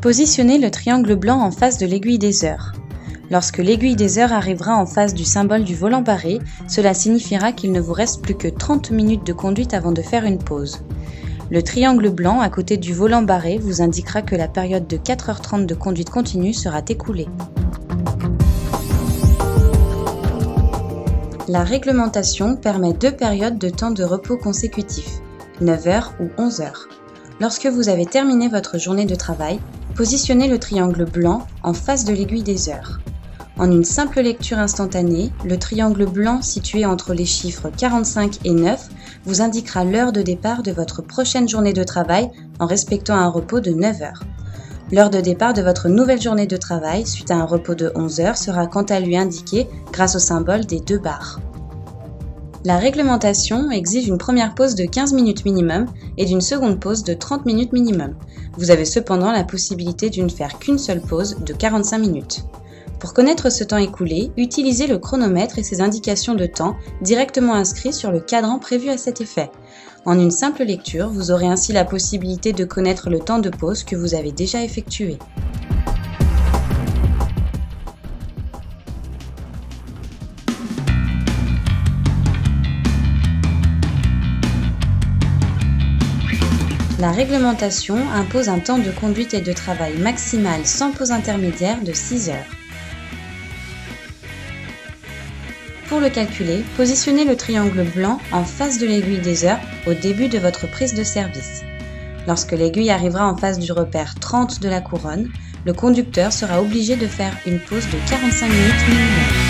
Positionnez le triangle blanc en face de l'aiguille des heures. Lorsque l'aiguille des heures arrivera en face du symbole du volant barré, cela signifiera qu'il ne vous reste plus que 30 minutes de conduite avant de faire une pause. Le triangle blanc à côté du volant barré vous indiquera que la période de 4h30 de conduite continue sera écoulée. La réglementation permet 2 périodes de temps de repos consécutifs, 9h ou 11h. Lorsque vous avez terminé votre journée de travail, positionnez le triangle blanc en face de l'aiguille des heures. En une simple lecture instantanée, le triangle blanc situé entre les chiffres 45 et 9 vous indiquera l'heure de départ de votre prochaine journée de travail en respectant un repos de 9 heures. L'heure de départ de votre nouvelle journée de travail suite à un repos de 11 heures sera quant à lui indiquée grâce au symbole des 2 barres. La réglementation exige une première pause de 15 minutes minimum et d'une seconde pause de 30 minutes minimum. Vous avez cependant la possibilité de ne faire qu'une seule pause de 45 minutes. Pour connaître ce temps écoulé, utilisez le chronomètre et ses indications de temps directement inscrits sur le cadran prévu à cet effet. En une simple lecture, vous aurez ainsi la possibilité de connaître le temps de pause que vous avez déjà effectué. La réglementation impose un temps de conduite et de travail maximal sans pause intermédiaire de 6 heures. Pour le calculer, positionnez le triangle blanc en face de l'aiguille des heures au début de votre prise de service. Lorsque l'aiguille arrivera en face du repère 30 de la couronne, le conducteur sera obligé de faire une pause de 45 minutes minimum.